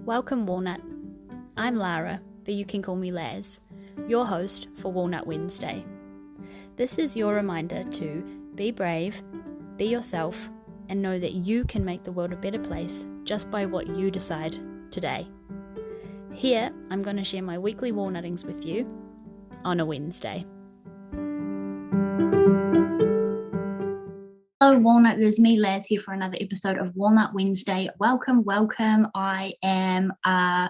Welcome, Walnut. I'm Lara, but you can call me Laz, your host for Walnut Wednesday. This is your reminder to be brave, be yourself, and know that you can make the world a better place just by what you decide today. Here, I'm going to share my weekly walnuttings with you on a Wednesday. Hello, Walnut. It is me, Laz, here for another episode of Walnut Wednesday. Welcome. I am a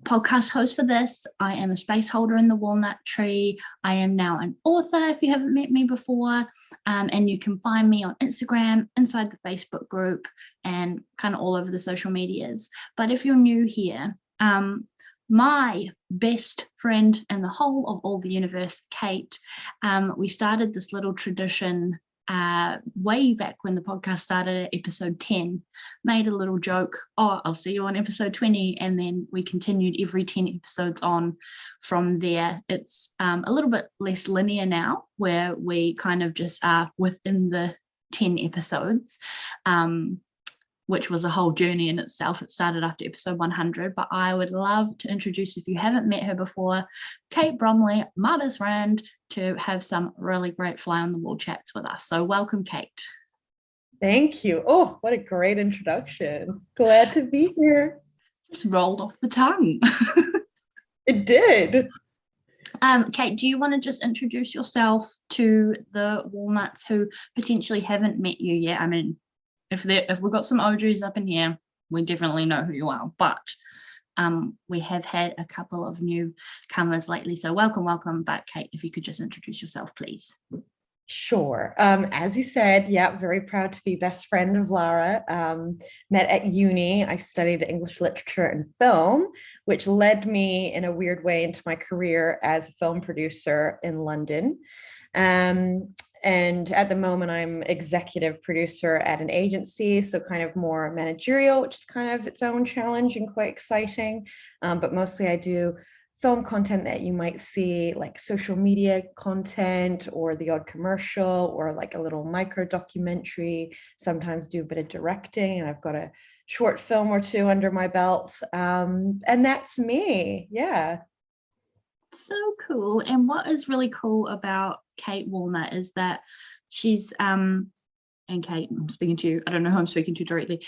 podcast host for this. I am a space holder in the walnut tree. I am now an author, if you haven't met me before. And you can find me on Instagram, inside the Facebook group, and kind of all over the social medias. But if you're new here, my best friend in the whole of all the universe, Kate, we started this little tradition way back when the podcast started at episode 10, made a little joke, I'll see you on episode 20, and then we continued every 10 episodes on from there. It's a little bit less linear now, where we kind of just are within the 10 episodes, which was a whole journey in itself. It started after episode 100, but I would love to introduce, if you haven't met her before, Kate Bromley, my best friend, to have some really great fly on the wall chats with us. So welcome, Kate. Thank you. Oh, what a great introduction. Glad to be here. Just rolled off the tongue. It did. Kate, do you want to just introduce yourself to the walnuts who potentially haven't met you yet? I mean, if we've got some OGs up in here, we definitely know who you are, but we have had a couple of newcomers lately, so welcome. But Kate, if you could just introduce yourself, please. Sure. As you said, yeah, very proud to be best friend of Lara. Met at uni. I studied English literature and film, which led me in a weird way into my career as a film producer in London. And at the moment, I'm executive producer at an agency, so kind of more managerial, which is kind of its own challenge and quite exciting. But mostly I do film content that you might see, like social media content or the odd commercial or like a little micro documentary. Sometimes do a bit of directing, and I've got a short film or two under my belt. And that's me. Yeah. So cool. And what is really cool about Kate Walnut is that she's and Kate, I'm speaking to you, I don't know who I'm speaking to directly,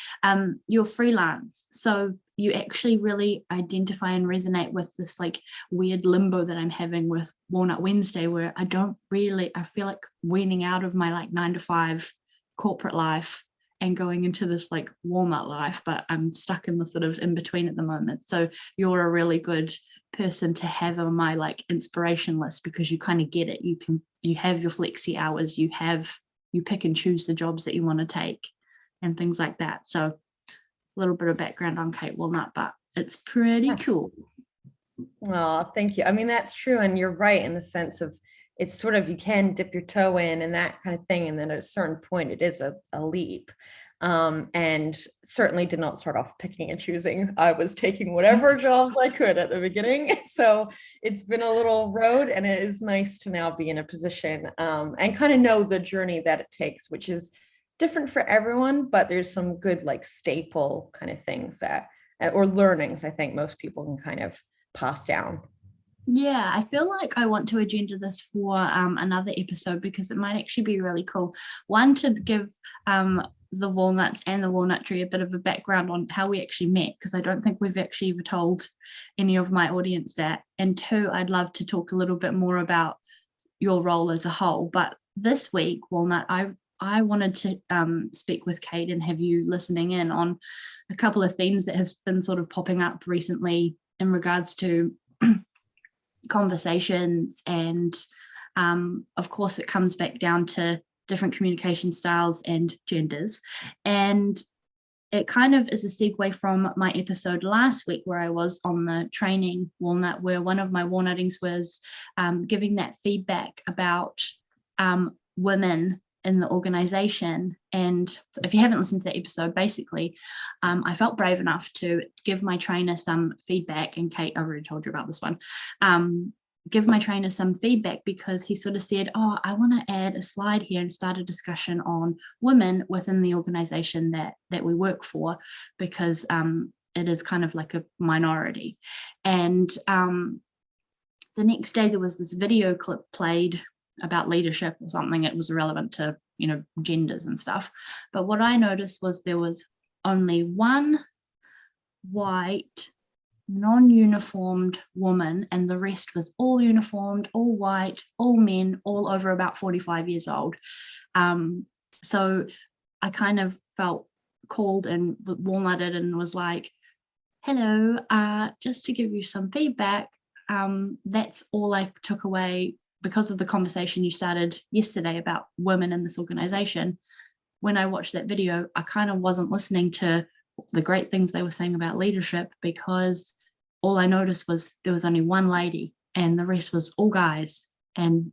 you're freelance, so you actually really identify and resonate with this like weird limbo that I'm having with Walnut Wednesday, where I feel like weaning out of my like 9-to-5 corporate life and going into this like walnut life, but I'm stuck in the sort of in between at the moment. So you're a really good person to have on my like inspiration list, because you kind of get it. You have your flexi hours, you pick and choose the jobs that you want to take and things like that. So a little bit of background on Kate Walnut, but it's pretty cool. Oh, thank you. I mean, that's true. And you're right in the sense of it's sort of, you can dip your toe in and that kind of thing. And then at a certain point, it is a leap. And certainly did not start off picking and choosing. I was taking whatever jobs I could at the beginning. So it's been a little road, and it is nice to now be in a position and kind of know the journey that it takes, which is different for everyone, but there's some good like staple kind of things that, or learnings, I think most people can kind of pass down. Yeah, I feel like I want to agenda this for another episode, because it might actually be really cool. One, to give the walnuts and the walnut tree a bit of a background on how we actually met, because I don't think we've actually ever told any of my audience that. And two, I'd love to talk a little bit more about your role as a whole. But this week, Walnut, I wanted to speak with Kate and have you listening in on a couple of themes that have been sort of popping up recently in regards to conversations, and of course it comes back down to different communication styles and genders, and it kind of is a segue from my episode last week where I was on the training Walnut, where one of my walnuttings was giving that feedback about women in the organization. And if you haven't listened to that episode, basically I felt brave enough to give my trainer some feedback, and Kate, I've already told you about this one, give my trainer some feedback, because he sort of said, I want to add a slide here and start a discussion on women within the organization that we work for, because it is kind of like a minority. And the next day there was this video clip played about leadership or something. It was relevant to, you know, genders and stuff. But what I noticed was there was only one white, non-uniformed woman, and the rest was all uniformed, all white, all men, all over about 45 years old. So I kind of felt called and walnutted and was like, hello, just to give you some feedback, that's all I took away because of the conversation you started yesterday about women in this organization. When I watched that video, I kind of wasn't listening to the great things they were saying about leadership, because all I noticed was there was only one lady and the rest was all guys, and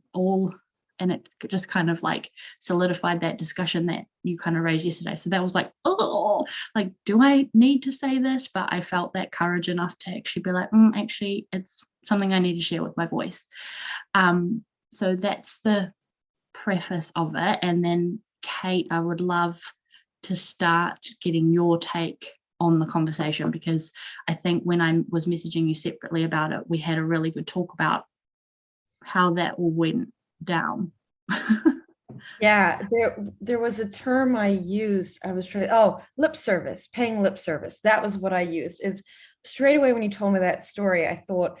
it just kind of like solidified that discussion that you kind of raised yesterday. So that was like, oh, like, do I need to say this? But I felt that courage enough to actually be like, actually, it's something I need to share with my voice. So that's the preface of it. And then Kate, I would love to start getting your take on the conversation, because I think when I was messaging you separately about it, we had a really good talk about how that all went down. Yeah, there was a term I used. I was trying to, lip service, paying lip service. That was what I used. Is straight away when you told me that story, I thought,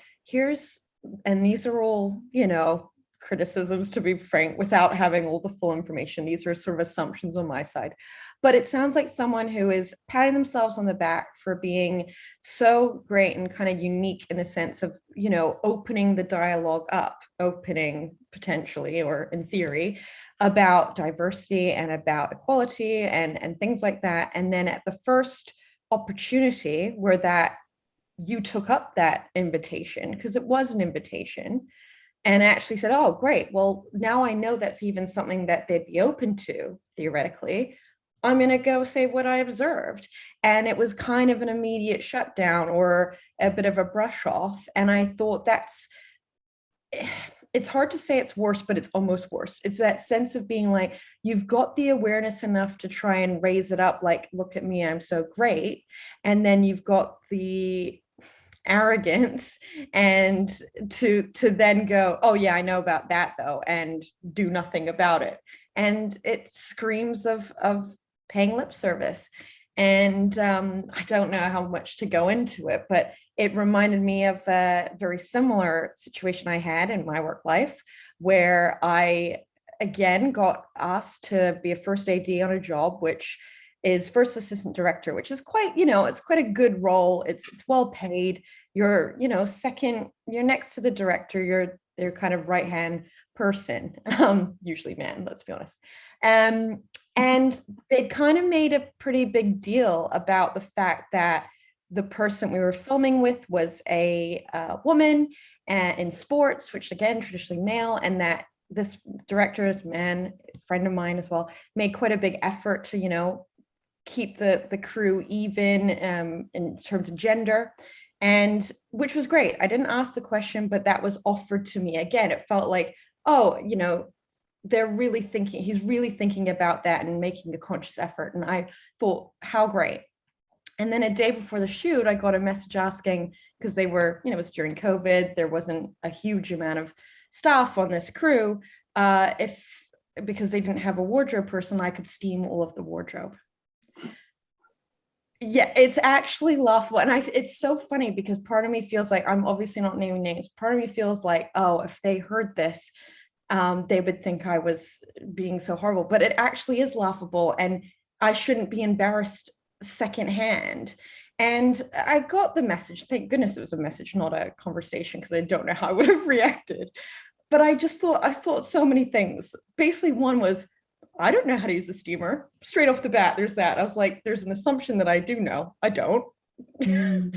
and these are all, you know, criticisms, to be frank, without having all the full information. These are sort of assumptions on my side. But it sounds like someone who is patting themselves on the back for being so great and kind of unique in the sense of, you know, opening the dialogue up, opening potentially, or in theory, about diversity and about equality and things like that. And then at the first opportunity where that you took up that invitation, because it was an invitation, and actually said, oh, great, well, now I know that's even something that they'd be open to, theoretically, I'm going to go say what I observed. And it was kind of an immediate shutdown or a bit of a brush off. And I thought it's hard to say it's worse, but it's almost worse. It's that sense of being like, you've got the awareness enough to try and raise it up, like, look at me, I'm so great. And then you've got the arrogance and to then go, oh yeah, I know about that though, and do nothing about it. And it screams of paying lip service. And I don't know how much to go into it, but it reminded me of a very similar situation I had in my work life, where I again got asked to be a first AD on a job, which is first assistant director, which is quite, you know, it's quite a good role. It's well paid. You're, you know, second, you're next to the director. You're their kind of right-hand person, usually man, let's be honest. And they'd kind of made a pretty big deal about the fact that the person we were filming with was a woman in sports, which again, traditionally male, and that this director is man, friend of mine as well, made quite a big effort to, you know, keep the crew even in terms of gender, and which was great. I didn't ask the question, but that was offered to me. Again, it felt like, oh, you know, he's really thinking about that and making a conscious effort. And I thought, how great. And then a day before the shoot, I got a message asking, because they were, you know, it was during COVID, there wasn't a huge amount of staff on this crew, because they didn't have a wardrobe person, I could steam all of the wardrobe. Yeah, it's actually laughable. And it's so funny because part of me feels like, I'm obviously not naming names, part of me feels like, oh, if they heard this, they would think I was being so horrible. But it actually is laughable, and I shouldn't be embarrassed secondhand. And I got the message. Thank goodness it was a message, not a conversation, because I don't know how I would have reacted. But I thought so many things. Basically, one was, I don't know how to use a steamer. Straight off the bat, there's that. I was like, there's an assumption that I do know. I don't. And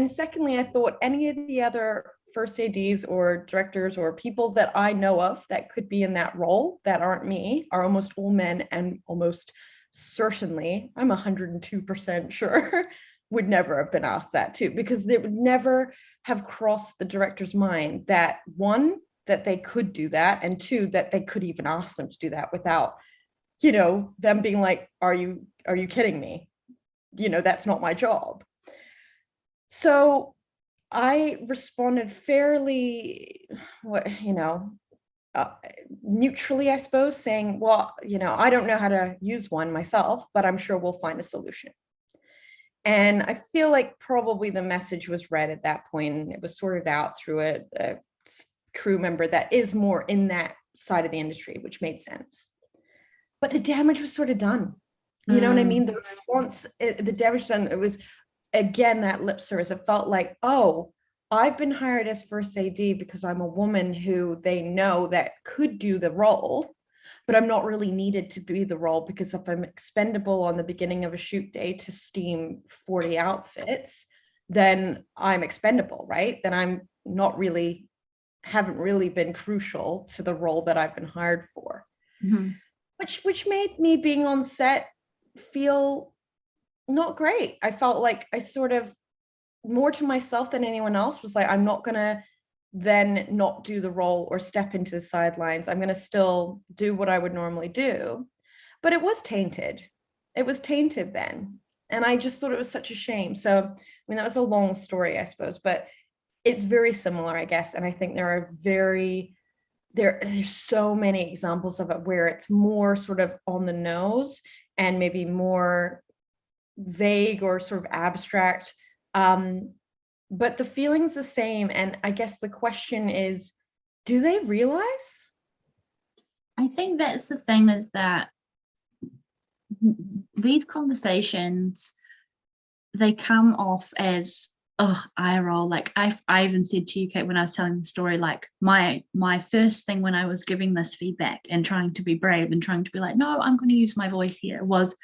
secondly, I thought any of the other first ADs or directors or people that I know of that could be in that role that aren't me are almost all men, and almost certainly, I'm 102% sure, would never have been asked that too, because they would never have crossed the director's mind that, one, that they could do that, and two, that they could even ask them to do that without, you know, them being like, are you kidding me? that's not my job. So I responded fairly, neutrally, I suppose, saying, well, I don't know how to use one myself, but I'm sure we'll find a solution. And I feel like probably the message was read at that point, and it was sorted out through a crew member that is more in that side of the industry, which made sense. But the damage was sort of done. You know what I mean? The response, the damage done, it was, again, that lip service. It felt like, oh, I've been hired as first AD because I'm a woman who they know that could do the role, but I'm not really needed to be the role, because if I'm expendable on the beginning of a shoot day to steam 40 outfits, then I'm expendable, right? Then I'm not really, haven't really been crucial to the role that I've been hired for. Mm-hmm. Which made me being on set feel not great. I felt like I sort of, more to myself than anyone else, was like, I'm not gonna then not do the role or step into the sidelines. I'm gonna still do what I would normally do. But it was tainted. It was tainted then. And I just thought it was such a shame. So, I mean, that was a long story, I suppose, but it's very similar, I guess. And I think there's so many examples of it where it's more sort of on the nose and maybe more vague or sort of abstract. But the feeling's the same. And I guess the question is, do they realize? I think that's the thing, is that these conversations, they come off as, oh, eye roll. Like I even said to you, Kate, when I was telling the story, like my first thing when I was giving this feedback and trying to be brave and trying to be like, no, I'm going to use my voice here, was,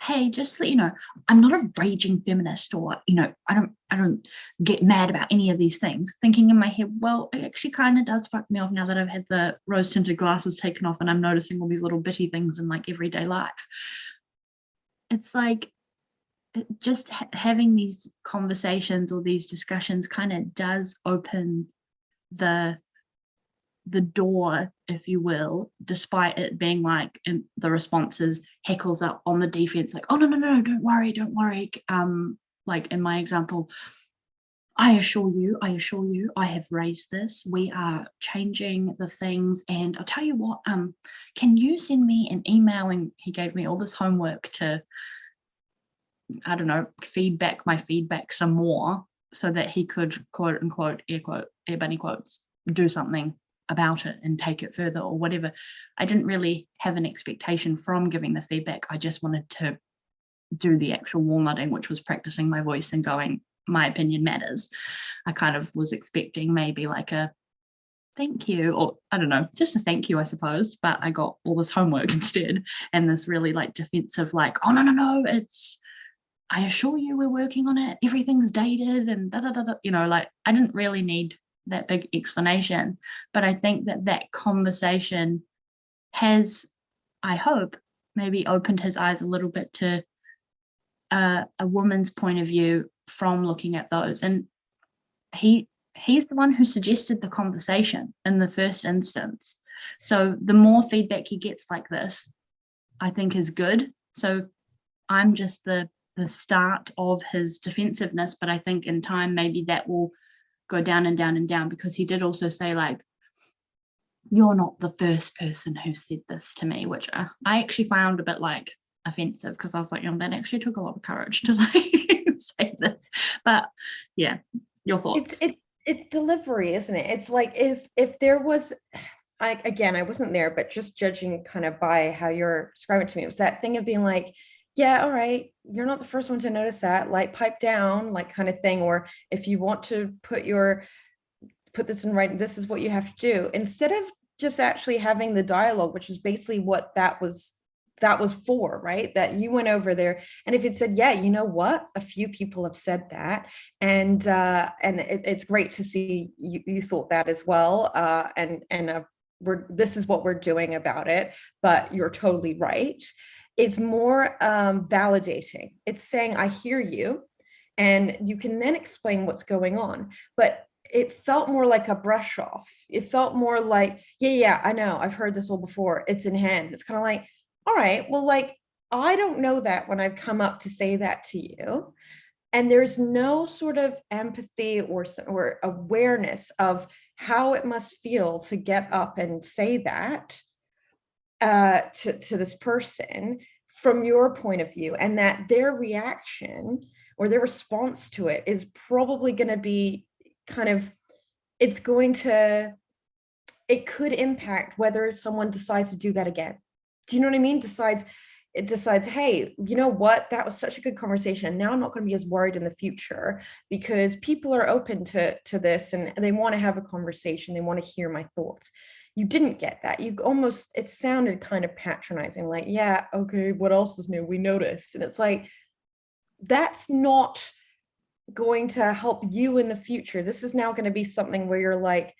hey, just so you know, I'm not a raging feminist, or, I don't get mad about any of these things. Thinking in my head, well, it actually kind of does fuck me off now that I've had the rose tinted glasses taken off and I'm noticing all these little bitty things in like everyday life. It's like, just having these conversations or these discussions kind of does open the door, if you will, despite it being like, in the responses, heckles up on the defense, like, oh, no, don't worry. Like in my example, I assure you, I have raised this. We are changing the things. And I'll tell you what, can you send me an email? And he gave me all this homework to, I don't know, feedback my feedback some more so that he could, quote unquote, air bunny quotes, do something about it and take it further or whatever. I didn't really have an expectation from giving the feedback. I just wanted to do the actual walnutting, which was practicing my voice and going, my opinion matters. I kind of was expecting maybe like a thank you, or I don't know, just a thank you, I suppose, but I got all this homework instead, and this really like defensive, like, oh, no, it's, I assure you we're working on it, everything's dated and like I didn't really need that big explanation. But I think that conversation has, I hope, maybe opened his eyes a little bit to a woman's point of view from looking at those. And he's the one who suggested the conversation in the first instance. So the more feedback he gets like this, I think is good. So I'm just the start of his defensiveness, but I think in time maybe that will go down and down and down, because he did also say, like, you're not the first person who said this to me, which I actually found a bit like offensive, because I was like, that actually took a lot of courage to like say this. But yeah, your thoughts. It's delivery, isn't it? It's like, if there was, I wasn't there, but just judging kind of by how you're describing it to me, it was that thing of being like, yeah, all right, you're not the first one to notice that, like, pipe down, like, kind of thing. Or if you want to put this in writing, this is what you have to do, instead of just actually having the dialogue, which is basically what that was for, right? That you went over there, and if it said, yeah, you know what, a few people have said that, and it's great to see you thought that as well, this is what we're doing about it, but you're totally right. It's more validating. It's saying, I hear you, and you can then explain what's going on. But it felt more like a brush off. It felt more like, yeah, I know, I've heard this all before. It's in hand. It's kind of like, all right, well, like, I don't know that when I've come up to say that to you, and there's no sort of empathy or awareness of how it must feel to get up and say that to this person from your point of view, and that their reaction or their response to it is probably going to be kind of, it's going to, it could impact whether someone decides to do that again. Do you know what I mean? It decides, hey, you know what? That was such a good conversation. Now I'm not going to be as worried in the future because people are open to this and they want to have a conversation. They want to hear my thoughts. You didn't get that. You almost, it sounded kind of patronizing, like, yeah, okay, what else is new? We noticed. And it's like, that's not going to help you in the future. This is now going to be something where you're like,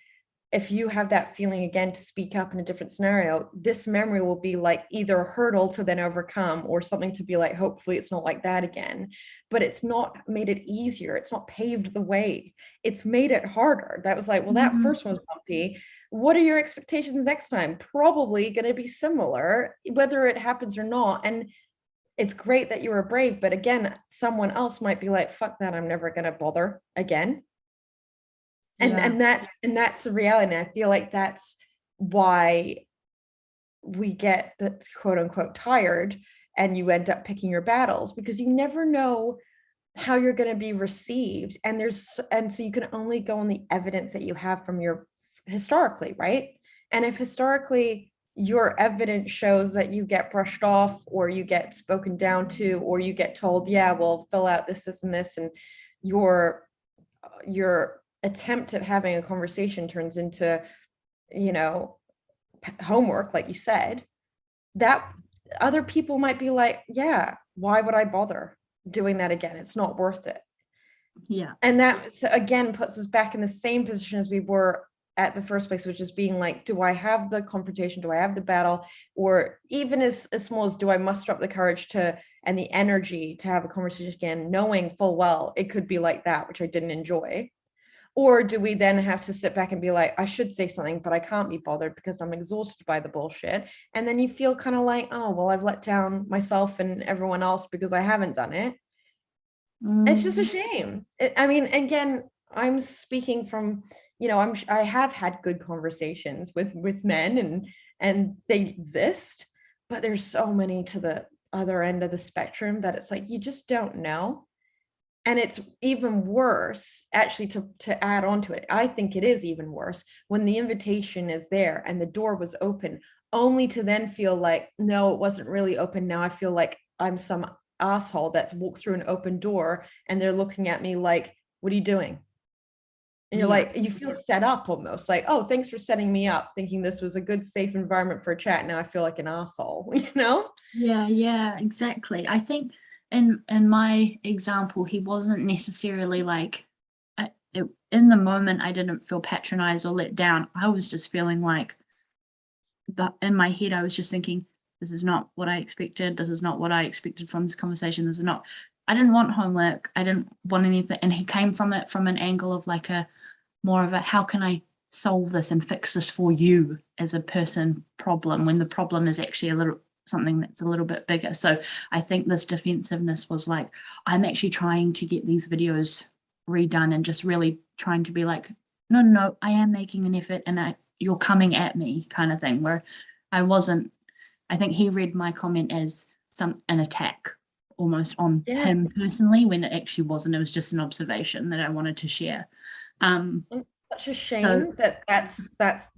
if you have that feeling again to speak up in a different scenario, this memory will be like either a hurdle to then overcome or something to be like, hopefully it's not like that again. But it's not made it easier. It's not paved the way. It's made it harder. That was like, well, that first one was bumpy. What are your expectations next time? Probably going to be similar, whether it happens or not. And it's great that you were brave. But again, someone else might be like, fuck that, I'm never going to bother again. And that's the reality. And I feel like that's why we get the quote unquote tired and you end up picking your battles, because you never know how you're going to be received. And so you can only go on the evidence that you have from your historically, right? And if historically your evidence shows that you get brushed off or you get spoken down to, or you get told, yeah, well, fill out this and this, and your attempt at having a conversation turns into, you know, homework, like you said, that other people might be like, yeah, why would I bother doing that again? It's not worth it. Yeah. And that again puts us back in the same position as we were at the first place, which is being like, do I have the confrontation? Do I have the battle? Or even as small as, do I muster up the courage to and the energy to have a conversation again, knowing full well it could be like that, which I didn't enjoy? Or do we then have to sit back and be like, I should say something, but I can't be bothered because I'm exhausted by the bullshit. And then you feel kind of like, oh, well, I've let down myself and everyone else because I haven't done it. It's just a shame. I mean, again, I'm speaking from, you know, I have had good conversations with men and they exist, but there's so many to the other end of the spectrum that it's like, you just don't know. And it's even worse, actually, to add on to it. I think it is even worse when the invitation is there and the door was open, only to then feel like, no, it wasn't really open. Now I feel like I'm some asshole that's walked through an open door and they're looking at me like, what are you doing? And you're like, you feel set up almost like, oh, thanks for setting me up, thinking this was a good, safe environment for a chat. Now I feel like an asshole, you know? Yeah, exactly. I think in my example, he wasn't necessarily like, in the moment, I didn't feel patronized or let down. I was just feeling like, in my head, I was just thinking, this is not what I expected. This is not what I expected from this conversation. This is not, I didn't want homework. I didn't want anything. And he came from it from an angle of like more of a, how can I solve this and fix this for you as a person problem, when the problem is actually something that's a little bit bigger. So I think this defensiveness was like, I'm actually trying to get these videos redone and just really trying to be like, no, I am making an effort and you're coming at me kind of thing, where I think he read my comment as an attack almost on him personally, when it actually wasn't. It was just an observation that I wanted to share. Such a shame that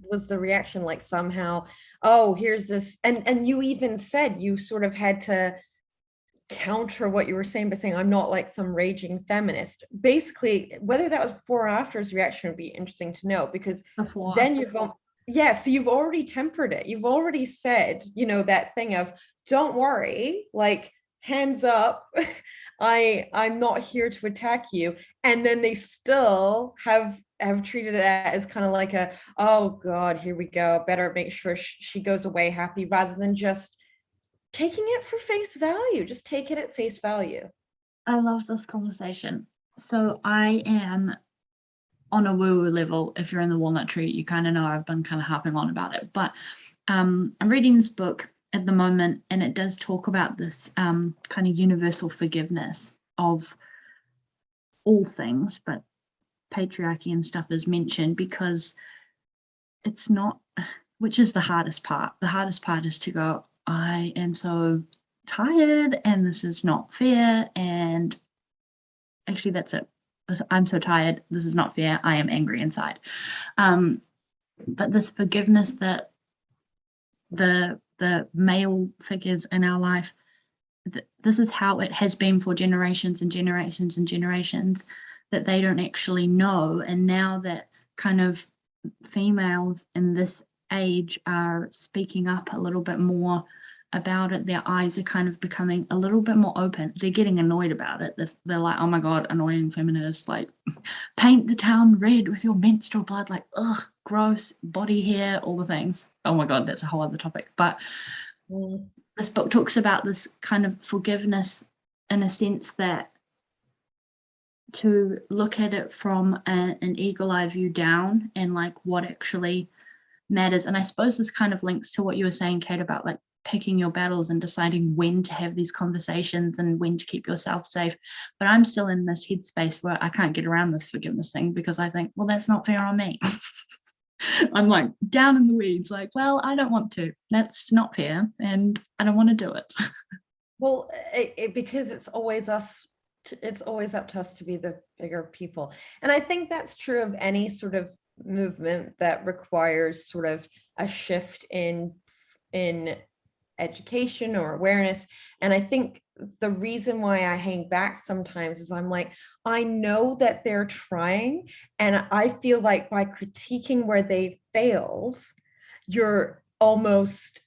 was the reaction, like somehow, oh, here's this, and you even said you sort of had to counter what you were saying by saying, I'm not like some raging feminist. Basically, whether that was before or after his reaction would be interesting to know, because then so you've already tempered it. You've already said, you know, that thing of, don't worry, like, hands up, I'm not here to attack you. And then they still have treated it as kind of like a, oh God, here we go, better make sure she goes away happy, rather than just taking it for face value. Just take it at face value. I love this conversation. So I am on a woo-woo level. If you're in the Walnut Tree, you kind of know I've been kind of harping on about it. But I'm reading this book at the moment, and it does talk about this kind of universal forgiveness of all things, but patriarchy and stuff is mentioned because it's not, which is the hardest part. The hardest part is to go, I am so tired and this is not fair. And actually, that's it. I'm so tired. This is not fair. I am angry inside. But this forgiveness that the male figures in our life, this is how it has been for generations and generations and generations, that they don't actually know. And now that kind of females in this age are speaking up a little bit more about it, their eyes are kind of becoming a little bit more open. They're getting annoyed about it. They're like, oh my God, annoying feminists, like paint the town red with your menstrual blood, like, ugh, gross, body hair, all the things. Oh my God, that's a whole other topic. But this book talks about this kind of forgiveness in a sense that to look at it from an eagle eye view down and like what actually matters. And I suppose this kind of links to what you were saying, Kate, about like picking your battles and deciding when to have these conversations and when to keep yourself safe. But I'm still in this headspace where I can't get around this forgiveness thing because I think, well, that's not fair on me. I'm like down in the weeds, like, well, I don't want to. That's not fair and I don't want to do it. Well, because it's always us. It's always up to us to be the bigger people. And I think that's true of any sort of movement that requires sort of a shift in education or awareness. And I think the reason why I hang back sometimes is I'm like, I know that they're trying, and I feel like by critiquing where they failed, they're almost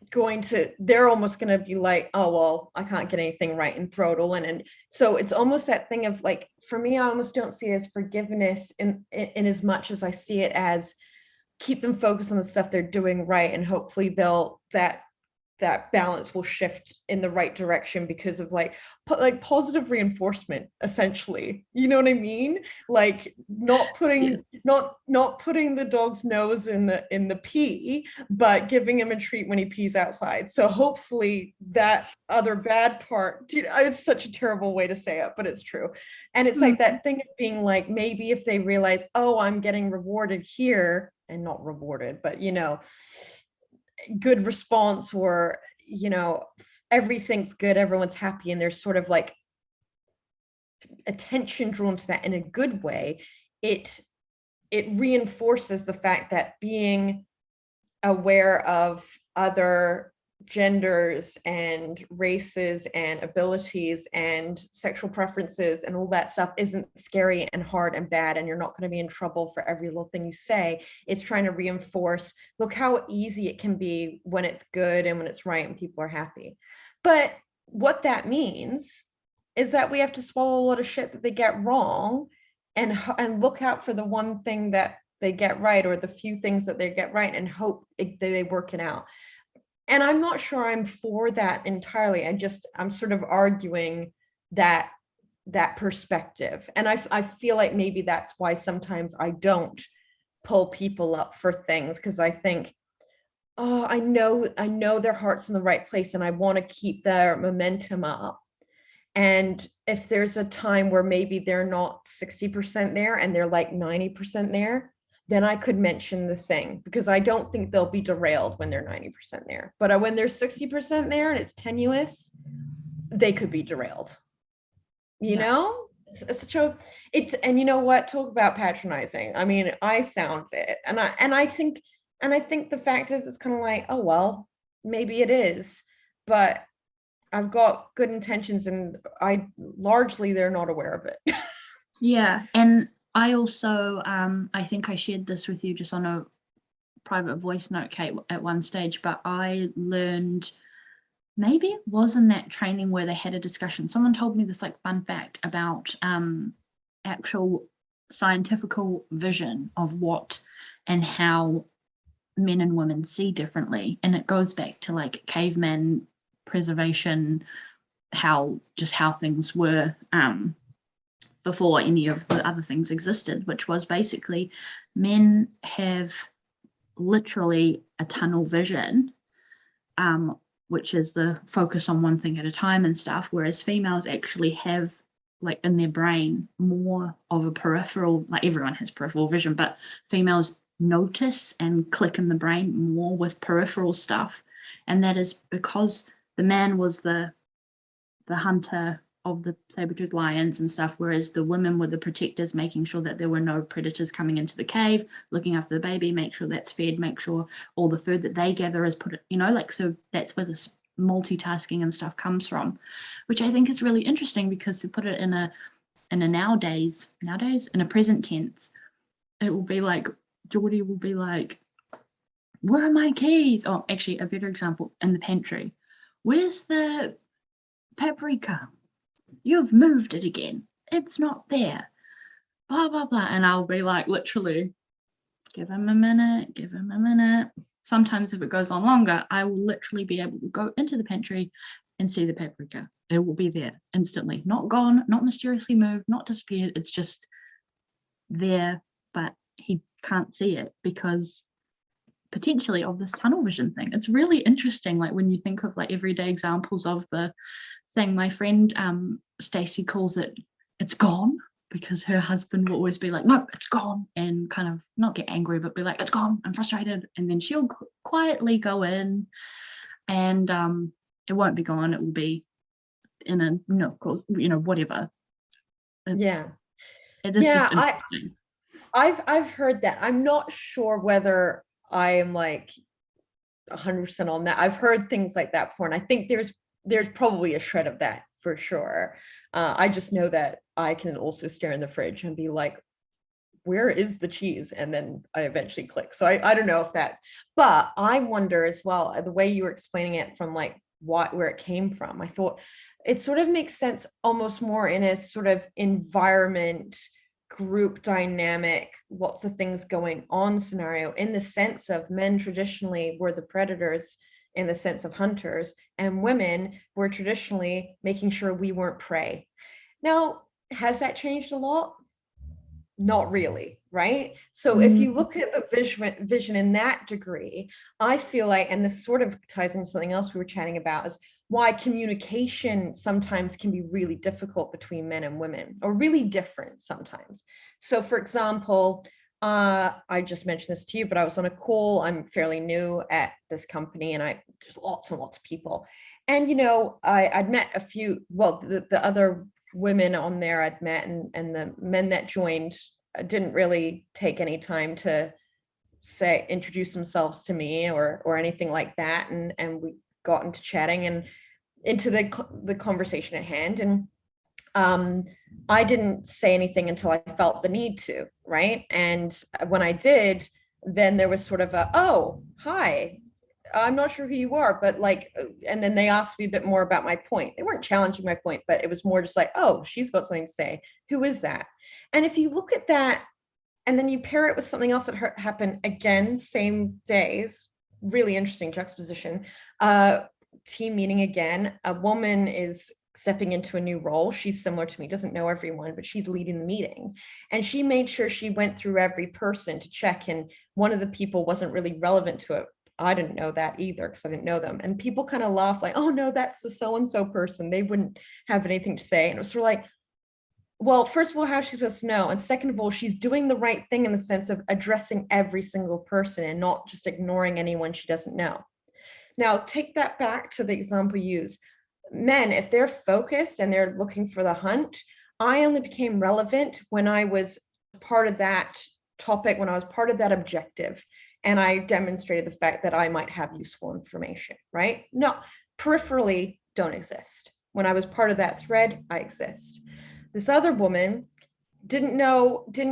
going to be like, oh, well, I can't get anything right, and throw it all in. And so it's almost that thing of like, for me, I almost don't see it as forgiveness in as much as I see it as keep them focused on the stuff they're doing right, and hopefully that balance will shift in the right direction because of like positive reinforcement, essentially. You know what I mean? Like not putting the dog's nose in the pee, but giving him a treat when he pees outside. So hopefully that other bad part, dude, it's such a terrible way to say it, but it's true. And it's like that thing of being like, maybe if they realize, oh, I'm getting rewarded here, and not rewarded, but good response, or everything's good, everyone's happy, and there's sort of like attention drawn to that in a good way, it reinforces the fact that being aware of other genders and races and abilities and sexual preferences and all that stuff isn't scary and hard and bad, and you're not going to be in trouble for every little thing you say. It's trying to reinforce, look how easy it can be when it's good and when it's right and people are happy. But what that means is that we have to swallow a lot of shit that they get wrong, and look out for the one thing that they get right, or the few things that they get right, and hope that they work it out. And I'm not sure I'm for that entirely. I'm sort of arguing that perspective. And I feel like maybe that's why sometimes I don't pull people up for things, because I think, oh, I know their heart's in the right place and I want to keep their momentum up. And if there's a time where maybe they're not 60% there and they're like 90% there, then I could mention the thing, because I don't think they'll be derailed when they're 90% there. But when they're 60% there and it's tenuous, they could be derailed. You know, and you know what? Talk about patronizing. I mean, I sound it, and I think the fact is, it's kind of like, oh well, maybe it is, but I've got good intentions, and they're not aware of it. Yeah, and I also, I think I shared this with you just on a private voice note, Kate, at one stage, but I learned, maybe it was in that training where they had a discussion. Someone told me this like fun fact about actual scientific vision of what and how men and women see differently. And it goes back to like caveman preservation, how things were before any of the other things existed, which was basically men have literally a tunnel vision which is the focus on one thing at a time and stuff, whereas females actually have like in their brain more of a peripheral, like everyone has peripheral vision, but females notice and click in the brain more with peripheral stuff. And that is because the man was the hunter of the saber-toothed lions and stuff, whereas the women were the protectors, making sure that there were no predators coming into the cave, looking after the baby, make sure that's fed, make sure all the food that they gather is put, like, so that's where this multitasking and stuff comes from, which I think is really interesting, because to put it in a nowadays in a present tense, it will be like Geordie will be like, where are my keys? Oh, actually, a better example, in the pantry, where's the paprika? You've moved it again. It's not there. Blah, blah, blah. And I'll be like, literally, give him a minute. Sometimes if it goes on longer, I will literally be able to go into the pantry and see the paprika. It will be there instantly. Not gone, not mysteriously moved, not disappeared. It's just there, but he can't see it because potentially of this tunnel vision thing. It's really interesting, like when you think of like everyday examples of the thing. My friend Stacey calls it, it's gone, because her husband will always be like, no, it's gone, and kind of not get angry, but be like, it's gone, I'm frustrated. And then she'll quietly go in and it won't be gone. It will be in a, of course, whatever. It is just interesting. I've heard that. I'm not sure whether I am like 100% on that. I've heard things like that before, and I think there's probably a shred of that for sure. I just know that I can also stare in the fridge and be like, where is the cheese? And then I eventually click. So I don't know if that, but I wonder as well, the way you were explaining it from like where it came from, I thought it sort of makes sense almost more in a sort of environment, group dynamic, lots of things going on scenario, in the sense of men traditionally were the predators in the sense of hunters, and women were traditionally making sure we weren't prey. Now, has that changed a lot? Not really, right? So if you look at the vision in that degree, I feel like, and this sort of ties into something else we were chatting about, is why communication sometimes can be really difficult between men and women, or really different sometimes. So for example, I just mentioned this to you, but I was on a call. I'm fairly new at this company, and there's lots and lots of people. And, I'd met a few, well, the other women on there I'd met, and the men that joined didn't really take any time to introduce themselves to me or anything like that. And we got into chatting and into the conversation at hand. And I didn't say anything until I felt the need to, right? And when I did, then there was sort of oh, hi, I'm not sure who you are, but like, and then they asked me a bit more about my point. They weren't challenging my point, but it was more just like, oh, she's got something to say. Who is that? And if you look at that, and then you pair it with something else that happened again, same days, really interesting juxtaposition. Team meeting again, a woman is stepping into a new role. She's similar to me, doesn't know everyone, but she's leading the meeting. And she made sure she went through every person to check. And one of the people wasn't really relevant to it. I didn't know that either, because I didn't know them. And people kind of laugh like, oh no, that's the so-and-so person. They wouldn't have anything to say. And it was sort of like, well, first of all, how's she supposed to know? And second of all, she's doing the right thing in the sense of addressing every single person and not just ignoring anyone she doesn't know. Now, take that back to the example used. Men, if they're focused and they're looking for the hunt, I only became relevant when I was part of that topic, when I was part of that objective, and I demonstrated the fact that I might have useful information, right? No, peripherally don't exist. When I was part of that thread, I exist. This other woman didn't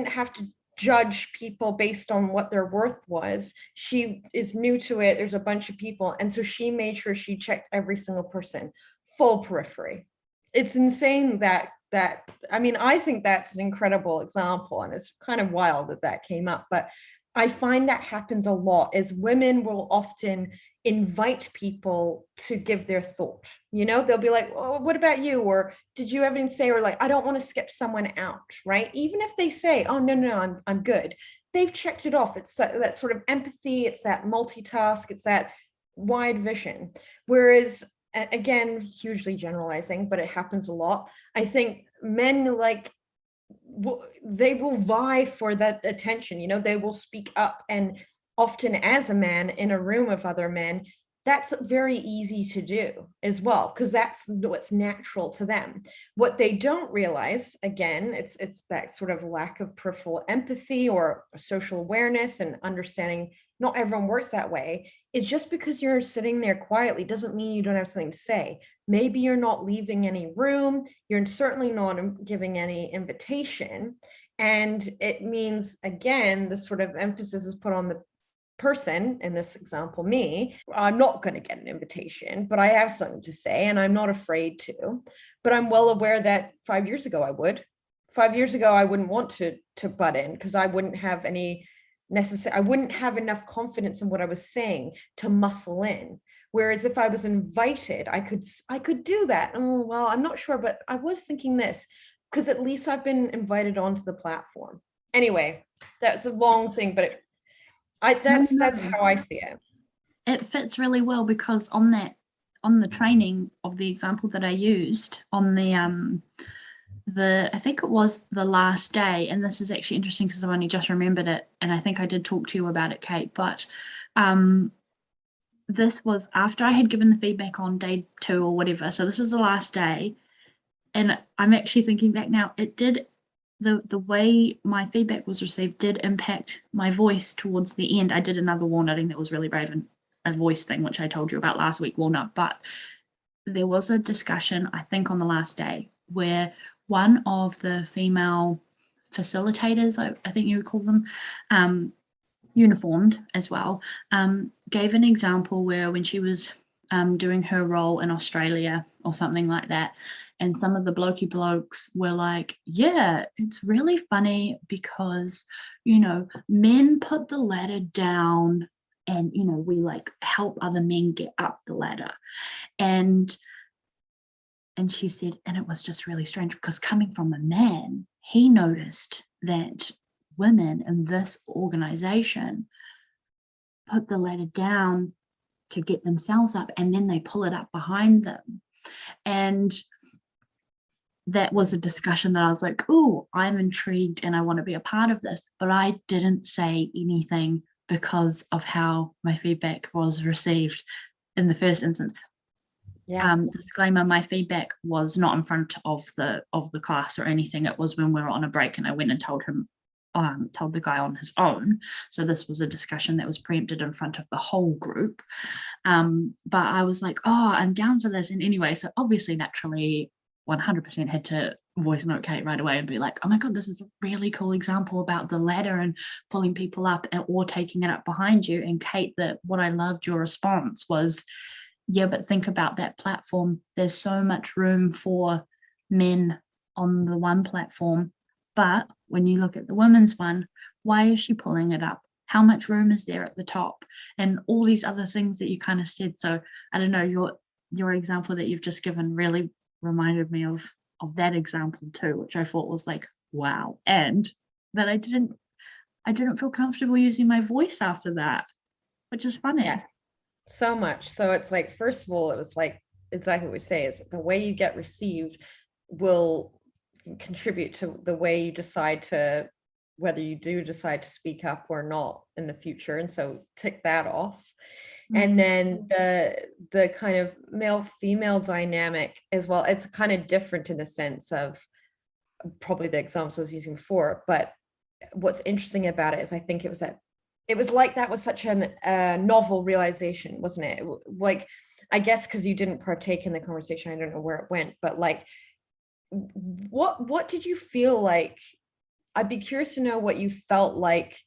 have to judge people based on what their worth was. She is new to it. There's a bunch of people. And so she made sure she checked every single person, full periphery. It's insane that I mean, I think that's an incredible example, and it's kind of wild that came up, but I find that happens a lot, as women will often invite people to give their thought. They'll be like, oh, what about you? Or did you have anything to say? Or like, I don't want to skip someone out, right? Even if they say, oh, no, I'm good. They've checked it off. It's that sort of empathy. It's that multitask. It's that wide vision. Whereas, again, hugely generalizing, but it happens a lot. I think men, like, they will vie for that attention. They will speak up, and often as a man in a room of other men, that's very easy to do as well, because that's what's natural to them. What they don't realize, again, it's that sort of lack of peripheral empathy or social awareness and understanding not everyone works that way, is just because you're sitting there quietly doesn't mean you don't have something to say. Maybe you're not leaving any room, you're certainly not giving any invitation. And it means, again, the sort of emphasis is put on the person, in this example, me. I'm not going to get an invitation, but I have something to say, and I'm not afraid to. But I'm well aware that 5 years ago I would. 5 years ago, I wouldn't want to butt in, because I wouldn't have I wouldn't have enough confidence in what I was saying to muscle in. Whereas if I was invited, I could do that. Oh, well, I'm not sure, but I was thinking this, because at least I've been invited onto the platform. Anyway, that's a long thing, but that's how I see it. It fits really well, because on the training of the example that I used on I think it was the last day, and this is actually interesting because I've only just remembered it, and I think I did talk to you about it, Kate, but this was after I had given the feedback on day 2 or whatever. So this is the last day, and I'm actually thinking back now, it did, the way my feedback was received did impact my voice towards the end. I did another walnutting that was really brave, and a voice thing, which I told you about last week, walnut, but there was a discussion, I think on the last day, where one of the female facilitators, I think you would call them, uniformed as well, gave an example where when she was doing her role in Australia or something like that, and some of the blokey blokes were like, yeah, it's really funny because, men put the ladder down and, we like help other men get up the ladder. And she said, and it was just really strange because coming from a man, he noticed that women in this organization put the ladder down to get themselves up, and then they pull it up behind them. And that was a discussion that I was like, oh, I'm intrigued and I want to be a part of this. But I didn't say anything because of how my feedback was received in the first instance. Yeah. Disclaimer, my feedback was not in front of the class or anything. It was when we were on a break, and I went and told the guy on his own. So this was a discussion that was preempted in front of the whole group. But I was like, oh, I'm down for this. And anyway, so obviously naturally 100% had to voice note Kate right away and be like, oh my God, this is a really cool example about the ladder and pulling people up or taking it up behind you. And Kate, what I loved your response was, yeah, but think about that platform. There's so much room for men on the one platform. But when you look at the women's one, why is she pulling it up? How much room is there at the top? And all these other things that you kind of said. So I don't know, your example that you've just given really reminded me of that example too, which I thought was like, wow. And that I didn't feel comfortable using my voice after that, which is funny. Yeah. So much. So it's like, first of all, it was like exactly what we say, is the way you get received will contribute to the way you decide whether you do decide to speak up or not in the future. And so tick that off. Mm-hmm. And then the kind of male-female dynamic as well, it's kind of different in the sense of probably the examples I was using before. But what's interesting about it is I think it was like that was such a novel realization, wasn't it? Like, I guess because you didn't partake in the conversation, I don't know where it went, but like, what did you feel like? I'd be curious to know what you felt like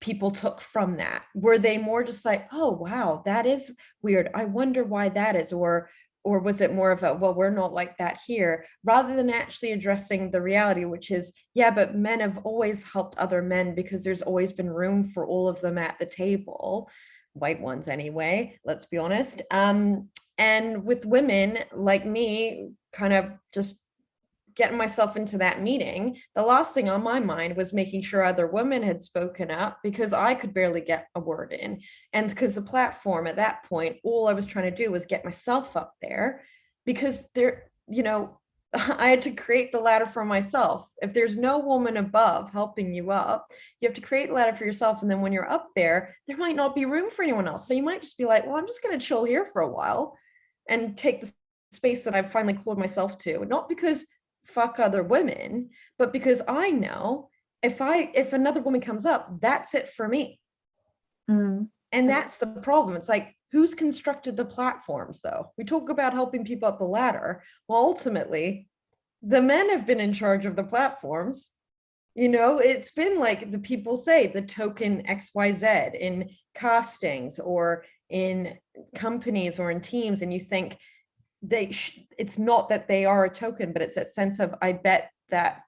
people took from that. Were they more just like, oh, wow, that is weird, I wonder why that is? Or was it more of a, well, we're not like that here, rather than actually addressing the reality, which is, yeah, but men have always helped other men because there's always been room for all of them at the table, white ones anyway, let's be honest. And with women like me, kind of just getting myself into that meeting, the last thing on my mind was making sure other women had spoken up, because I could barely get a word in. And because the platform at that point, all I was trying to do was get myself up there, because there, I had to create the ladder for myself. If there's no woman above helping you up, you have to create the ladder for yourself. And then when you're up there, there might not be room for anyone else. So you might just be like, well, I'm just going to chill here for a while and take the space that I've finally clawed myself to. Not because fuck other women, but because I know if another woman comes up, that's it for me. And that's the problem. It's like, who's constructed the platforms, though? We talk about helping people up the ladder. Well, ultimately, the men have been in charge of the platforms. It's been like the people say, the token XYZ in castings or in companies or in teams. And you think it's not that they are a token, but it's that sense of, I bet that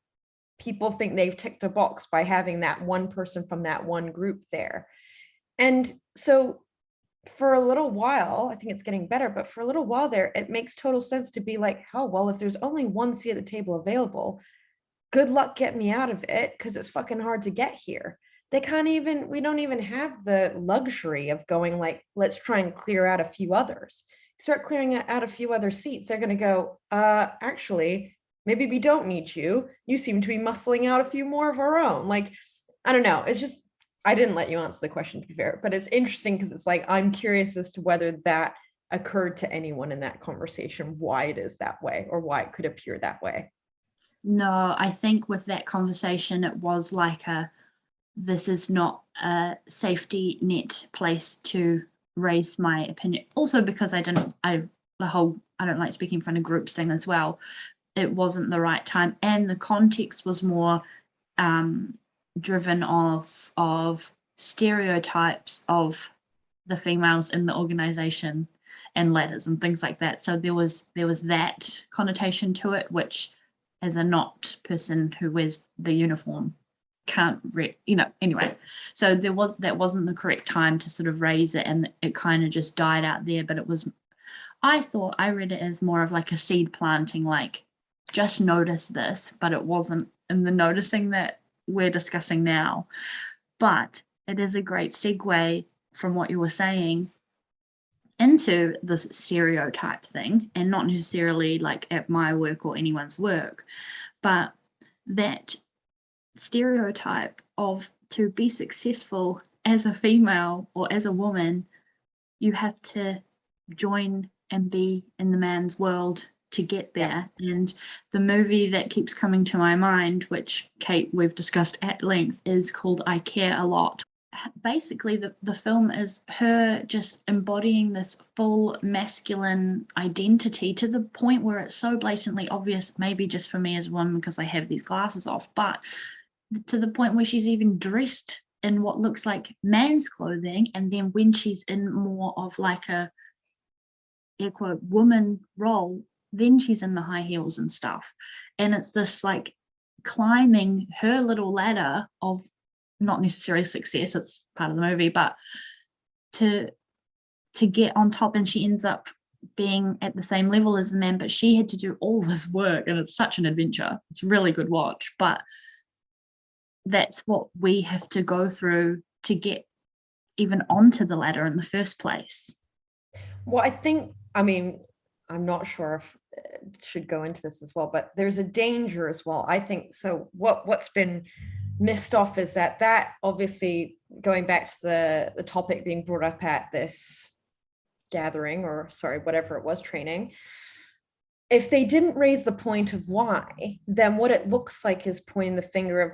people think they've ticked a box by having that one person from that one group there. And so for a little while, I think it's getting better, but for a little while there, it makes total sense to be like, oh, well, if there's only one seat at the table available, good luck getting me out of it, because it's fucking hard to get here. We don't even have the luxury of going like, let's try and clear out a few others. Start clearing out a few other seats, they're going to go, actually, maybe we don't need you. You seem to be muscling out a few more of our own. Like, I don't know. It's just, I didn't let you answer the question, to be fair, but it's interesting because it's like, I'm curious as to whether that occurred to anyone in that conversation, why it is that way or why it could appear that way. No, I think with that conversation, it was like this is not a safety net place to raise my opinion. Also because I don't like speaking in front of groups thing as well. It wasn't the right time. And the context was more driven of stereotypes of the females in the organization and ladders and things like that. So there was that connotation to it, which as a not person who wears the uniform can't anyway. So that wasn't the correct time to sort of raise it, and it kind of just died out there. But I read it as more of like a seed planting, like just notice this, but it wasn't in the noticing that we're discussing now. But it is a great segue from what you were saying into this stereotype thing, and not necessarily like at my work or anyone's work, but that stereotype of, to be successful as a female or as a woman, you have to join and be in the man's world to get there. Yeah. And the movie that keeps coming to my mind, which Kate, we've discussed at length, is called I Care a Lot. Basically, the film is her just embodying this full masculine identity to the point where it's so blatantly obvious, maybe just for me as a woman because I have these glasses off, but to the point where she's even dressed in what looks like man's clothing. And then when she's in more of like a air quote woman role, then she's in the high heels and stuff. And it's this like climbing her little ladder of not necessarily success, it's part of the movie, but to get on top, and she ends up being at the same level as the man, but she had to do all this work, and it's such an adventure. It's a really good watch, but that's what we have to go through to get even onto the ladder in the first place. Well, I'm not sure if it should go into this as well, but there's a danger as well. I think so. What's been missed off is that obviously, going back to the topic being brought up at this gathering, or sorry, whatever it was, training, if they didn't raise the point of why, then what it looks like is pointing the finger of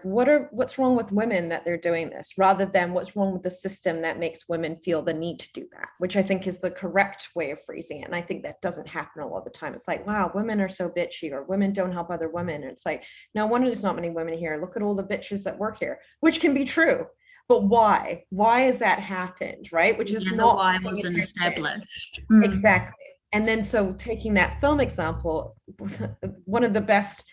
what's wrong with women that they're doing this, rather than what's wrong with the system that makes women feel the need to do that, which I think is the correct way of phrasing it. And I think that doesn't happen a lot of the time. It's like, wow, women are so bitchy, or women don't help other women. And it's like, no wonder there's not many women here. Look at all the bitches that work here, which can be true. But why? Why has that happened, right? Which is not why wasn't established. Exactly. And then, so taking that film example, one of the best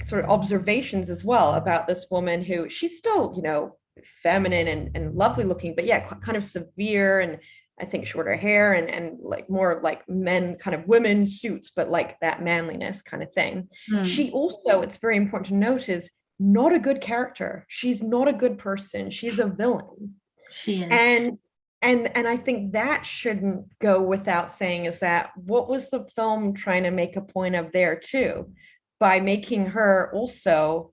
sort of observations as well about this woman who, she's still, feminine and lovely looking, but yeah, kind of severe and I think shorter hair and like more like men kind of women suits, but like that manliness kind of thing. She also, it's very important to note, is not a good character. She's not a good person. She's a villain. She is. And I think that shouldn't go without saying, is that what was the film trying to make a point of there too, by making her also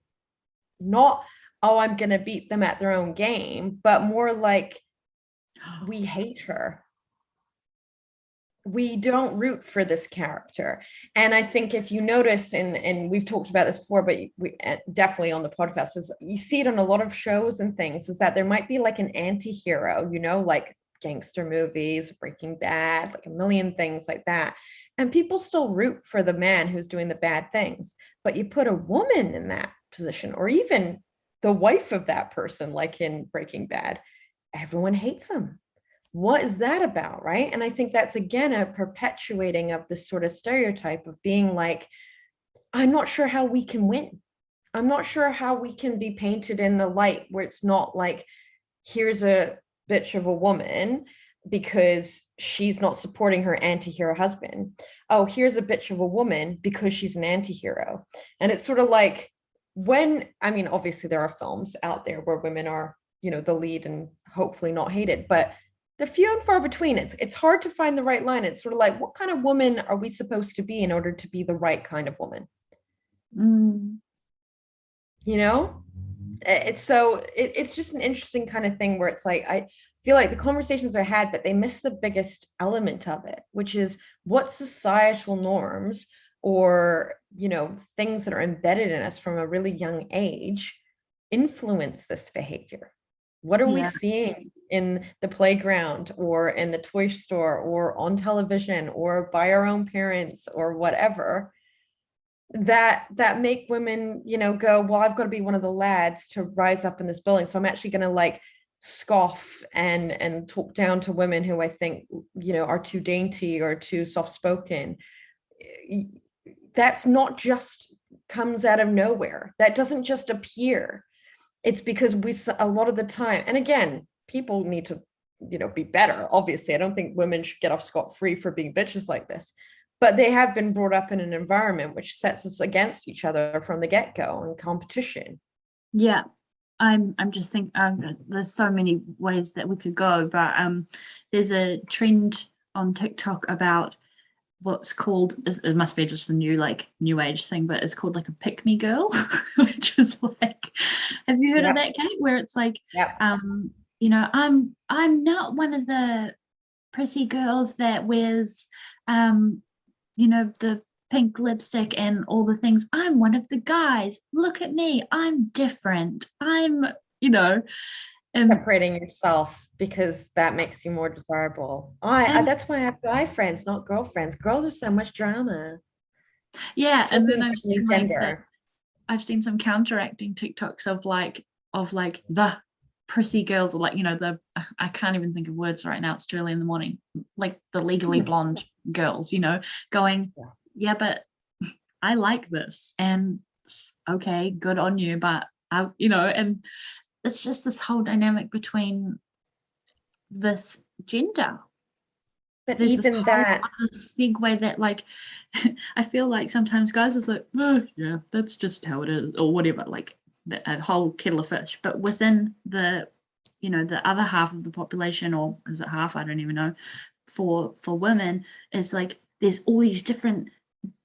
not, oh, I'm going to beat them at their own game, but more like, we hate her. We don't root for this character. And I think if you notice, and we've talked about this before, but we definitely on the podcast, is you see it on a lot of shows and things, is that there might be like an anti-hero, you know, like gangster movies, Breaking Bad, like a million things like that. And people still root for the man who's doing the bad things. But you put a woman in that position, or even the wife of that person, like in Breaking Bad, everyone hates them. What is that about, right? And I think that's, again, a perpetuating of this sort of stereotype of being like, I'm not sure how we can win. I'm not sure how we can be painted in the light where it's not like, here's a bitch of a woman because she's not supporting her anti-hero husband. Oh, here's a bitch of a woman because she's an anti-hero. And it's sort of like, when, I mean, obviously there are films out there where women are, you know, the lead and hopefully not hated, but they're few and far between. It's hard to find the right line. It's sort of like, what kind of woman are we supposed to be in order to be the right kind of woman? You know, it's just an interesting kind of thing where it's like, I feel like the conversations are had, but they miss the biggest element of it, which is what societal norms, or, you know, things that are embedded in us from a really young age influence this behavior. What are we seeing in the playground, or in the toy store, or on television, or by our own parents, or whatever, that make women, you know, go, well, I've got to be one of the lads to rise up in this building. So I'm actually going to like scoff and talk down to women who I think, you know, are too dainty or too soft-spoken. That's not just comes out of nowhere. That doesn't just appear. It's because we, a lot of the time, and again, people need to, you know, be better. Obviously, I don't think women should get off scot-free for being bitches like this, but they have been brought up in an environment which sets us against each other from the get-go, and competition. Yeah, I'm just thinking, there's so many ways that we could go, but there's a trend on TikTok about what's called, it must be just a new age thing, but it's called like a pick me girl, which is like, have you heard of that, Kate? Where it's like, you know, I'm not one of the prissy girls that wears you know, the pink lipstick and all the things. I'm one of the guys. Look at me. I'm different. I'm, you know, and separating yourself because that makes you more desirable. That's why I have guy friends, not girlfriends. Girls are so much drama. Yeah, and then I've seen I've seen some counteracting TikToks of the prissy girls, or like, you know, I can't even think of words right now. It's too early in the morning. Like the legally blonde girls, you know, going, yeah, but I like this, and okay, good on you, but I, you know, and it's just this whole dynamic between this gender. But there's even that segue that, like, I feel like sometimes guys is like, oh, yeah, that's just how it is, or whatever, like a whole kettle of fish. But within the, you know, the other half of the population, or is it half? I don't even know. For women, it's like there's all these different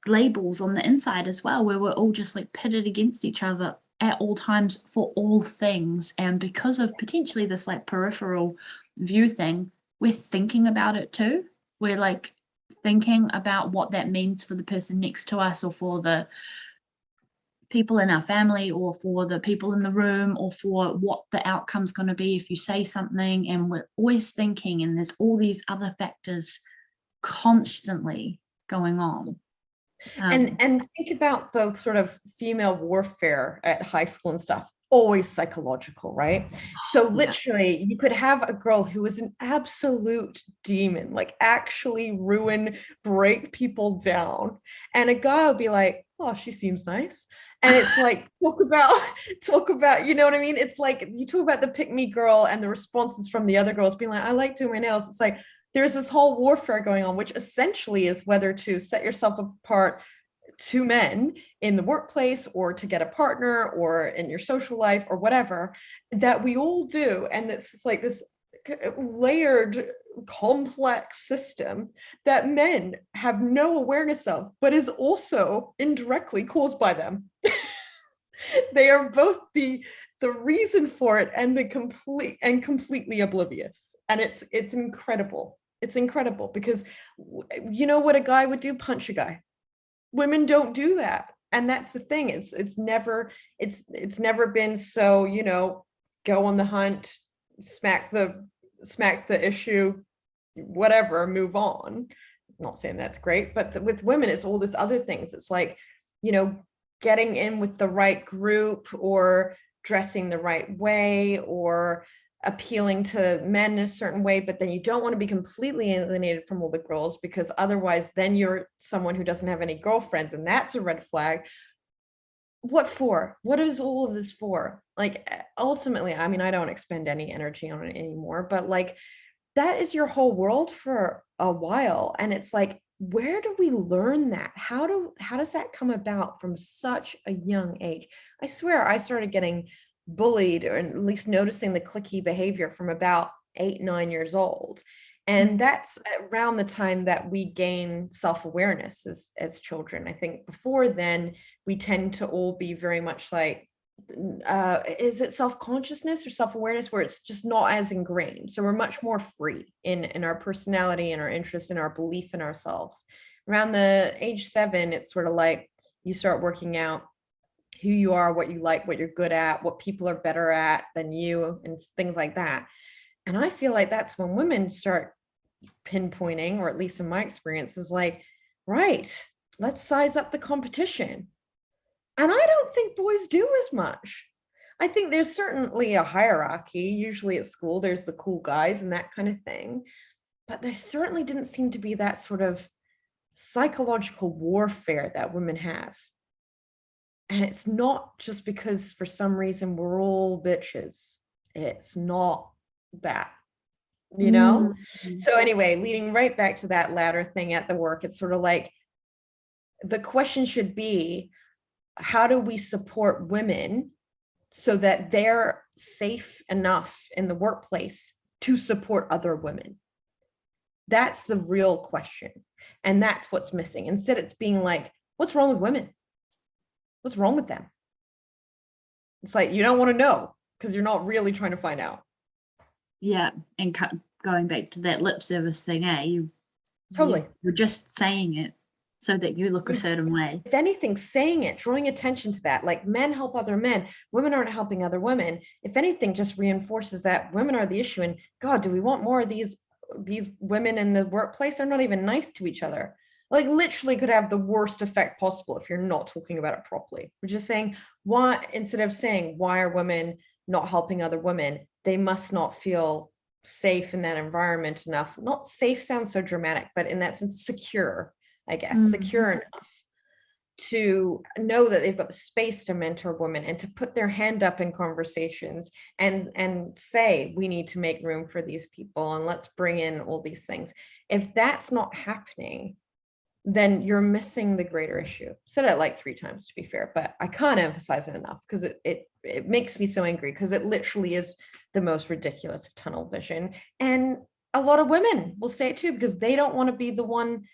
labels on the inside as well, where we're all just like pitted against each other at all times for all things. And because of potentially this like peripheral view thing, we're thinking about it too. We're like thinking about what that means for the person next to us, or for the people in our family, or for the people in the room, or for what the outcome's going to be if you say something. And we're always thinking, and there's all these other factors constantly going on. And think about the sort of female warfare at high school and stuff, always psychological, right? So literally you could have a girl who is an absolute demon, like actually ruin, break people down, and a guy will be like, oh, she seems nice. And it's like, talk about, you know what I mean? It's like, you talk about the pick me girl and the responses from the other girls being like, I like doing my nails. It's like, there's this whole warfare going on, which essentially is whether to set yourself apart to men in the workplace or to get a partner or in your social life or whatever, that we all do. And it's like this layered, complex system that men have no awareness of, but is also indirectly caused by them. They are both the reason for it and completely oblivious. And it's incredible. It's incredible because you know what a guy would do? Punch a guy. Women don't do that. And that's the thing. It's never been so, you know, go on the hunt, smack the issue, whatever, move on. I'm not saying that's great, but with women, it's all this other things. It's like, you know, getting in with the right group or dressing the right way or appealing to men in a certain way, but then you don't want to be completely alienated from all the girls, because otherwise then you're someone who doesn't have any girlfriends, and that's a red flag. What for? What is all of this for? Like, ultimately, I mean, I don't expend any energy on it anymore, but like, that is your whole world for a while. And it's like, where do we learn that? How does that come about from such a young age? I swear I started getting bullied, or at least noticing the cliquey behavior, from about 8-9 years old. And that's around the time that we gain self-awareness as children. I think before then, we tend to all be very much like, is it self-consciousness or self-awareness, where it's just not as ingrained. So we're much more free in our personality and our interest and our belief in ourselves. Around the age 7, it's sort of like you start working out who you are, what you like, what you're good at, what people are better at than you, and things like that. And I feel like that's when women start pinpointing, or at least in my experience, is like, right, let's size up the competition. And I don't think boys do as much. I think there's certainly a hierarchy. Usually at school, there's the cool guys and that kind of thing. But there certainly didn't seem to be that sort of psychological warfare that women have. And it's not just because for some reason we're all bitches. It's not that, you know? So anyway, leading right back to that latter thing at the work, it's sort of like, the question should be, how do we support women so that they're safe enough in the workplace to support other women? That's the real question. And that's what's missing. Instead, it's being like, what's wrong with women? What's wrong with them? It's like, you don't want to know because you're not really trying to find out. Yeah. And going back to that lip service thing, Totally. You're just saying it so that you look a certain way. If anything, saying it, drawing attention to that, like, men help other men, women aren't helping other women. If anything, just reinforces that women are the issue. And God, do we want more of these women in the workplace? They're not even nice to each other. Like, literally could have the worst effect possible if you're not talking about it properly. We're just saying, why, instead of saying, why are women not helping other women? They must not feel safe in that environment enough. Not safe sounds so dramatic, but in that sense, secure, I guess, secure enough to know that they've got the space to mentor women and to put their hand up in conversations and say, we need to make room for these people and let's bring in all these things. If that's not happening, then you're missing the greater issue. Said it like 3 times, to be fair, but I can't emphasize it enough because it makes me so angry, because it literally is the most ridiculous of tunnel vision. And a lot of women will say it too, because they don't want to be the one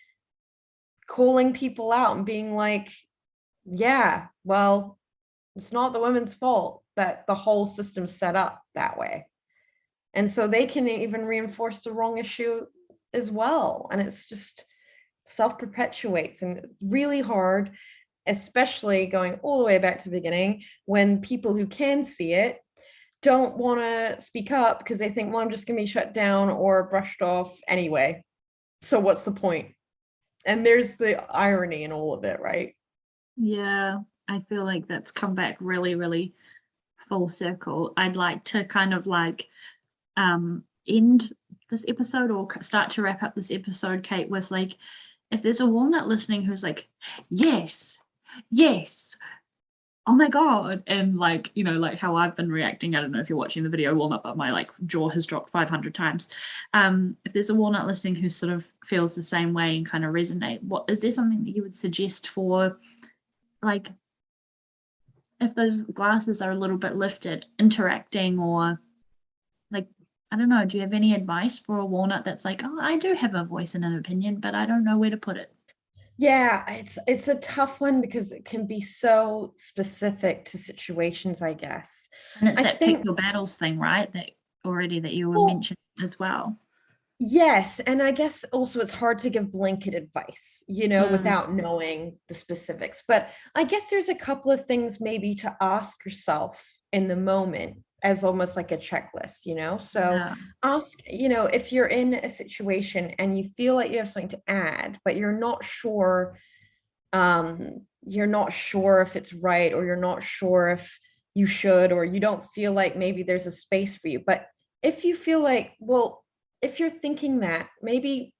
calling people out and being like, yeah, well, it's not the women's fault that the whole system's set up that way. And so they can even reinforce the wrong issue as well. And it's just self-perpetuates, and it's really hard, especially going all the way back to the beginning, when people who can see it don't want to speak up because they think, well, I'm just going to be shut down or brushed off anyway. So what's the point? And there's the irony in all of it, right? Yeah, I feel like that's come back really, really full circle. I'd like to kind of like end this episode, or start to wrap up this episode, Kate, with like, if there's a walnut listening who's like, yes, oh my God. And like, you know, like how I've been reacting. I don't know if you're watching the video Walnut, but my like jaw has dropped 500 times. If there's a Walnut listening who sort of feels the same way and kind of resonate, what is there something that you would suggest for like if those glasses are a little bit lifted, interacting or like, I don't know, do you have any advice for a Walnut that's like, oh, I do have a voice and an opinion, but I don't know where to put it? Yeah, it's a tough one because it can be so specific to situations, I guess. And it's I that pick think, your battles thing, right? That already that you were well, mentioning as well. yes, and I guess also it's hard to give blanket advice, Mm, without knowing the specifics. But I guess there's a couple of things maybe to ask yourself in the moment as almost like a checklist, So yeah. ask, if you're in a situation and you feel like you have something to add, but you're not sure if it's right, or you're not sure if you should, or you don't feel like maybe there's a space for you. But if you feel like, well, if you're thinking that, maybe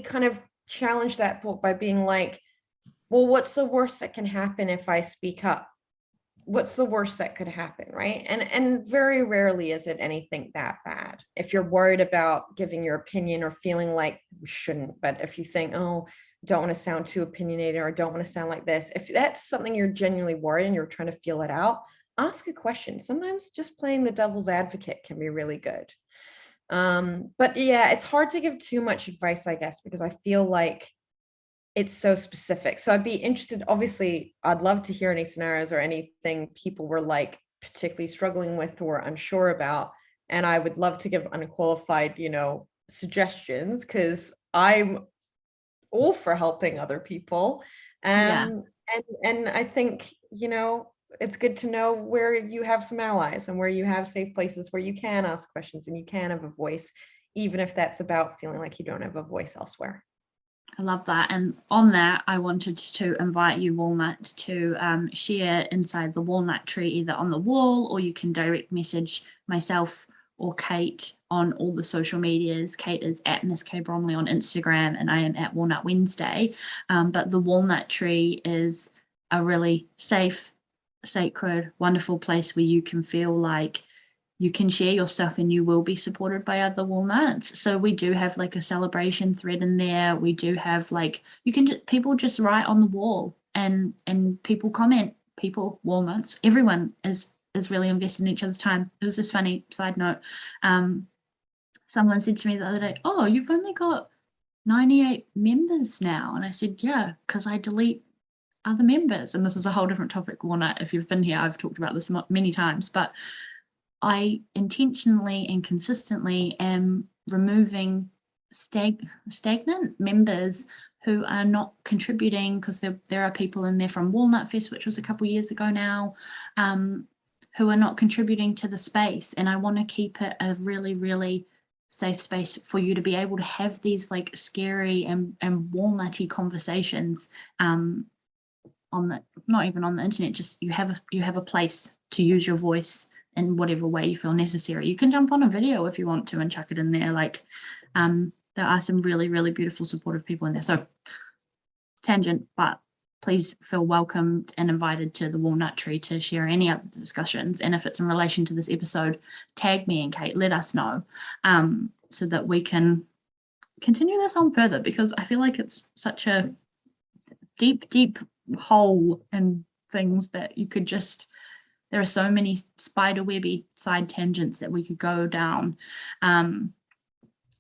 kind of challenge that thought by being like, well, what's the worst that can happen if I speak up? What's the worst that could happen, right? And very rarely is it anything that bad. If you're worried about giving your opinion or feeling like you shouldn't, but if you think, oh, don't want to sound too opinionated, or don't want to sound like this, if that's something you're genuinely worried and you're trying to feel it out, ask a question. Sometimes just playing the devil's advocate can be really good. But yeah, it's hard to give too much advice, I guess, because I feel like it's so specific. So I'd be interested, obviously, I'd love to hear any scenarios or anything people were like particularly struggling with or unsure about. And I would love to give unqualified, suggestions, because I'm all for helping other people. Yeah. And I think, it's good to know where you have some allies and where you have safe places where you can ask questions and you can have a voice, even if that's about feeling like you don't have a voice elsewhere. I love that. And on that, I wanted to invite you, Walnut, to share inside the walnut tree, either on the wall or you can direct message myself or Kate on all the social medias. Kate is at Miss K Bromley on Instagram and I am at Walnut Wednesday. But the walnut tree is a really safe, sacred, wonderful place where you can feel like you can share your stuff and you will be supported by other walnuts. So we do have like a celebration thread in there. We do have like you can just people just write on the wall and people comment, people walnuts. Everyone is really invested in each other's time. It was this funny side note. Um, Someone said to me the other day, "Oh, you've only got 98 members now," and I said, "Yeah, because I delete other members." And this is a whole different topic, Walnut. If you've been here, I've talked about this many times, but I intentionally and consistently am removing stagnant members who are not contributing because there are people in there from Walnut Fest, which was a couple of years ago now, um, who are not contributing to the space. And I want to keep it a really, really safe space for you to be able to have these like scary and walnutty conversations on the not even on the internet, just you have a place to use your voice in whatever way you feel necessary. You can jump on a video if you want to and chuck it in there. Like there are some really, really beautiful supportive people in there. So tangent, but please feel welcomed and invited to the walnut tree to share any other discussions. And if it's in relation to this episode, tag me and Kate, let us know, so that we can continue this on further, because I feel like it's such a deep, deep hole in things that you could just there are so many spiderwebby side tangents that we could go down.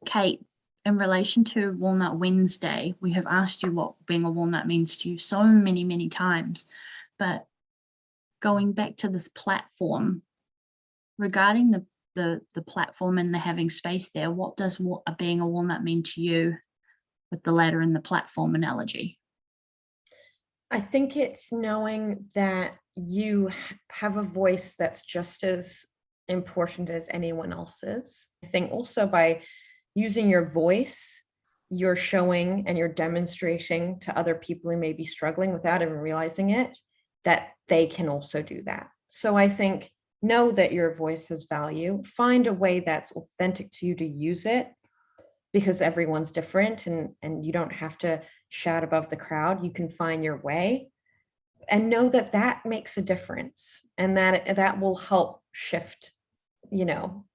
Kate, in relation to Walnut Wednesday, we have asked you what being a walnut means to you so many, many times. But going back to this platform, regarding the platform and the having space there, what does being a walnut mean to you with the ladder and the platform analogy? I think it's knowing that you have a voice that's just as important as anyone else's. I think also by using your voice, you're showing and you're demonstrating to other people who may be struggling without even realizing it, that they can also do that. So I think know that your voice has value, find a way that's authentic to you to use it, because everyone's different and you don't have to shout above the crowd. You can find your way. and know that that makes a difference, and that will help shift, you know,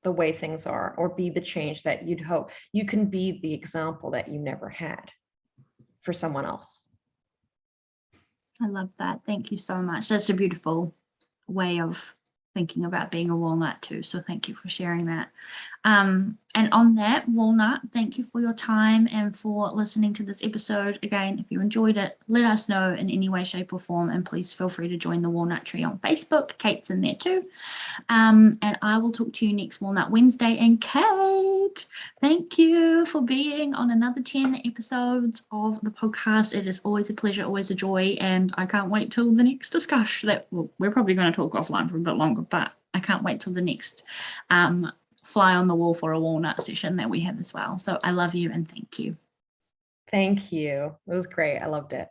the way things are, or be the change that you'd hope. You can be the example that you never had for someone else. I love that. Thank you so much. That's a beautiful way of thinking about being a walnut too. So thank you for sharing that. And on that, Walnut, thank you for your time and for listening to this episode. Again, if you enjoyed it, let us know in any way, shape or form. And please feel free to join the Walnut Tree on Facebook. Kate's in there too. And I will talk to you next Walnut Wednesday. And Kate, thank you for being on another 10 episodes of the podcast. It is always a pleasure, always a joy. And I can't wait till the next discussion. We're probably going to talk offline for a bit longer, but I can't wait till the next fly on the wall for a walnut session that we have as well. So I love you and thank you. Thank you. It was great. I loved it.